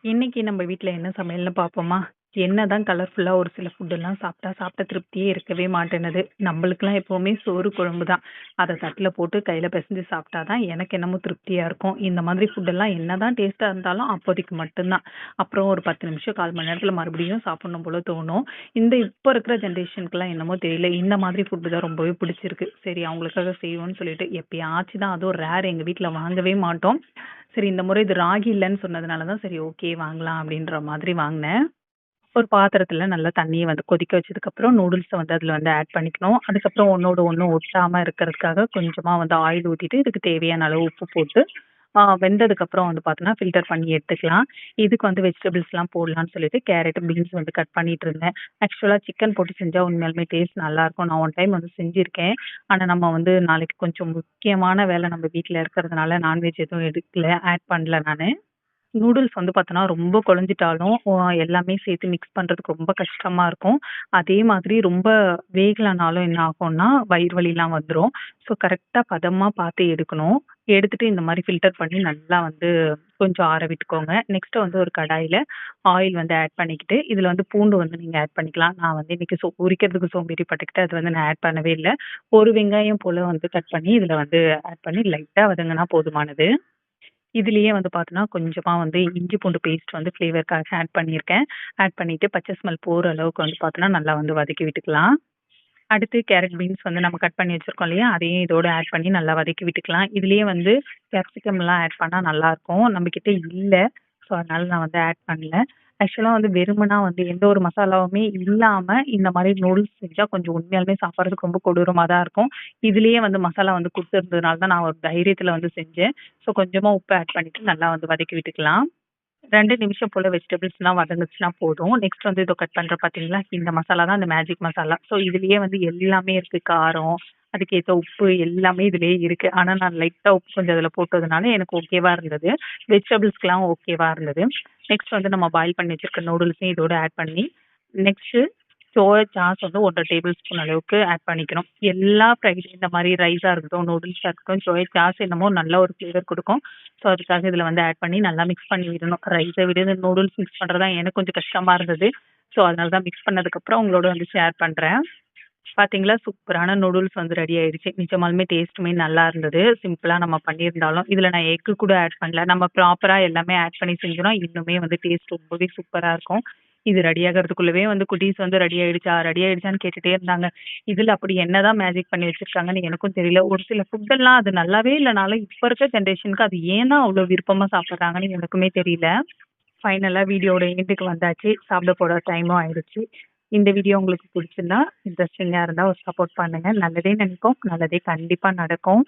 இன்னைக்கு நம்ம வீட்ல என்ன சமையல்னு பார்ப்போமா? என்னதான் கலர்ஃபுல்லா ஒரு சில ஃபுட்டெல்லாம் சாப்பிட்டா, சாப்பிட்ட திருப்தியே இருக்கவே மாட்டேன்னுது. நம்மளுக்கெல்லாம் எப்பவுமே சோறு, குழம்பு தான். அத தட்டுல போட்டு கையில பெசஞ்சு சாப்பிட்டா தான் எனக்கு என்னமோ திருப்தியா இருக்கும். இந்த மாதிரி ஃபுட்டெல்லாம் என்னதான் டேஸ்ட்டா இருந்தாலும் அப்போதைக்கு மட்டும் தான். அப்புறம் ஒரு 10 நிமிஷம், 1/4 மணி நேரத்துல மறுபடியும் சாப்பிடணும் போல தோணும். இப்ப இருக்கிற ஜெனரேஷனுக்குலாம் என்னமோ தெரியல. இந்த மாதிரி ஃபுட்டு தான் ரொம்பவே பிடிச்சிருக்கு. சரி அவங்களுக்காக செய்வோம்ன்னு சொல்லிட்டு எப்பயாச்சும் தான் அதுவும் ரேர் எங்க வீட்ல வாங்கவே மாட்டோம். சரி இந்த முறை இது ராகி இல்லன்னு சொன்னதுனால தான் சரி ஓகே வாங்கலாம் அப்படின்ற மாதிரி வாங்குனேன். ஒரு பாத்திரத்துல நல்லா தண்ணிய வந்து கொதிக்க வச்சதுக்கப்புறம் நூடுல்ஸ வந்து அதுல வந்து ஆட் பண்ணிக்கணும். அதுக்கப்புறம் ஒண்ணோடு ஒண்ணு ஒட்டாம இருக்கிறதுக்காக கொஞ்சமா வந்து ஆயில் ஊத்திட்டு, இதுக்கு தேவையான அளவு உப்பு போட்டு, வெந்ததுக்கப்புறம் வந்து பார்த்தோன்னா, ஃபில்டர் பண்ணி எடுத்துக்கலாம். இதுக்கு வந்து வெஜிடபிள்ஸ்லாம் போடலான்னு சொல்லிட்டு கேரட், பீன்ஸ் வந்து கட் பண்ணிட்டு இருந்தேன். ஆக்சுவலா சிக்கன் போட்டு செஞ்சா உண்மையாலுமே டேஸ்ட் நல்லாருக்கும். நான் ஒன் டைம் வந்து செஞ்சிருக்கேன். ஆனா நம்ம வந்து நாளைக்கு கொஞ்சம் முக்கியமான வேலை நம்ம வீட்ல இருக்கிறதுனால நான்வெஜ் எதுவும் எடுக்கல, ஆட் பண்ணல நானு. நூடுல்ஸ் வந்து பார்த்தோன்னா, ரொம்ப குழஞ்சிட்டாலும் எல்லாமே சேர்த்து மிக்ஸ் பண்றதுக்கு ரொம்ப கஷ்டமா இருக்கும். அதே மாதிரி ரொம்ப வேகலனாலும் என்ன ஆகும்னா, வயிறு வலிலாம் வந்துரும். ஸோ கரெக்ட்டா பதமா பார்த்து எடுக்கணும். எடுத்துட்டு இந்த மாரி ஃபில்டர் பண்ணி நல்லா வந்து கொஞ்சம் ஆற விட்டுக்கோங்க. நெக்ஸ்ட் வந்து ஒரு கடாயில ஆயில் வந்து ஆட் பண்ணிக்கிட்டு, இதுல வந்து பூண்டு வந்து நீங்க ஆட் பண்ணிக்கலாம். நான் வந்து இன்னைக்கு உரிக்கிறதுக்கு சோம்பேறி பட்டுக்கிட்டு அது வந்து நான் ஆட் பண்ணவே இல்ல. ஒரு வெங்காயம் போல வந்து கட் பண்ணி இதுல வந்து ஆட் பண்ணி லைட்டா வதங்குனா போதுமானது. இதுலயே வந்து பார்த்தோன்னா, கொஞ்சமா வந்து இஞ்சி பூண்டு பேஸ்ட் வந்து ஃப்ளேவர்க்காக ஆட் பண்ணியிருக்கேன். ஆட் பண்ணிட்டு பச்சை ஸ்மெல் போற அளவுக்கு வந்து பார்த்தோன்னா, நல்லா வந்து வதக்கி விட்டுக்கலாம். அடுத்து கேரட், பீன்ஸ் வந்து நம்ம கட் பண்ணி வச்சிருக்கோம் இல்லையா? அதையும் இதோட ஆட் பண்ணி நல்லா வதக்கி விட்டுக்கலாம். இதுலயே வந்து கேப்சிகம்லாம் ஆட் பண்ணா நல்லாருக்கும். நம்மகிட்ட இல்ல. ஸோ, அதனால நான் வந்து ஆட் பண்ணல. ஆக்சுவலா வந்து வெறுமனா வந்து எந்த ஒரு மசாலாவுமே இல்லாம இந்த மாரி நூடுல்ஸ் செஞ்சா கொஞ்சம் உண்மையாலுமே சாப்பிடுறதுக்கு ரொம்ப கொடூரமா தான் இருக்கும். இதுலயே வந்து மசாலா வந்து குடுத்துருந்ததுனால தான் நான் ஒரு தைரியத்துல வந்து செஞ்சேன். ஸோ, கொஞ்சமா உப்பு ஆட் பண்ணிட்டு நல்லா வந்து வதக்கி விட்டுக்கலாம். 2 நிமிஷம் போல வெஜிடபிள்ஸ்லாம் வதங்குச்சுன்னா போதும். நெக்ஸ்ட் வந்து இதோ கட் பண்றேன் பார்த்தீங்களா? இந்த மசாலா தான் அந்த மேஜிக் மசாலா. ஸோ இதுலயே வந்து எல்லாமே இருக்கு. காரம், அதுக்கேத்த உப்பு எல்லாமே இதுலயே இருக்கு. ஆனா நான் லைட்டா உப்பு கொஞ்சம் அதுல போட்டதுனால எனக்கு ஓகேவா இருந்தது. வெஜிடபிள்ஸ்க்குலாம் ஓகேவா இருந்தது. நெக்ஸ்ட் வந்து நம்ம பாயில் பண்ணி வச்சிருக்க நூடுல்ஸையும் இதோட ஆட் பண்ணி, நெக்ஸ்ட்டு சோயா சாஸ் வந்து 1 1/2 டேபிள் ஸ்பூன் அளவுக்கு ஆட் பண்ணிக்கணும். எல்லா இந்த மாரி ரைஸா இருக்கட்டும், நூடுல்ஸா இருக்கட்டும், சோயா சாஸ் என்னமோ நல்ல ஒரு ஃப்ளேவர் குடுக்கும். ஸோ, அதுக்காக இதுல வந்து ஆட் பண்ணி நல்லா மிக்ஸ் பண்ணி விடணும். ரைஸ விட இந்த நூடுல்ஸ் மிக்ஸ் பண்றது தான் எனக்கு கொஞ்சம் கஷ்டமா இருந்தது. ஸோ, அதனால தான் மிக்ஸ் பண்ணதுக்கப்புறம் உங்களோட வந்து ஷேர் பண்றேன். பாத்தீங்களா, சூப்பரான நூடுல்ஸ் வந்து ரெடி ஆயிடுச்சு. நிஜமாலுமே டேஸ்ட்டுமே நல்லா இருந்தது. சிம்பிளா நம்ம பண்ணியிருந்தாலும். இதுல நான் எக்கு கூட ஆட் பண்ணல. நம்ம ப்ராப்பரா எல்லாமே ஆட் பண்ணி செஞ்சோம்னா, இன்னுமே வந்து டேஸ்ட் ரொம்பவே சூப்பரா இருக்கும். இது ரெடி ஆகறதுக்குள்ளவே வந்து குட்டீஸ் வந்து ரெடி ஆயிடுச்சா, ரெடி ஆயிடுச்சான்னு கேட்டுட்டே இருந்தாங்க. இதுல அப்படி என்னதான் மேஜிக் பண்ணி வச்சிருக்காங்கன்னு எனக்கும் தெரியல. ஒரு சில ஃபுட்டெல்லாம் அது நல்லாவே இல்லனாலும், இப்ப இருக்க ஜெனரேஷனுக்கு அது ஏன் தான் அவ்ளோ விருப்பமா சாப்பிடுறாங்கன்னு எனக்குமே தெரியல. ஃபைனலா வீடியோட எண்டுக்கு வந்தாச்சு. சாப்பிட போற டைமும் ஆயிடுச்சு. இந்த வீடியோ உங்களுக்கு புடிச்சிருந்தா, இன்ட்ரஸ்டிங்கா இருந்தா ஒரு சப்போர்ட் பண்ணுங்க. நல்லதே நினைப்போம். நல்லதே கண்டிப்பா நடக்கும்.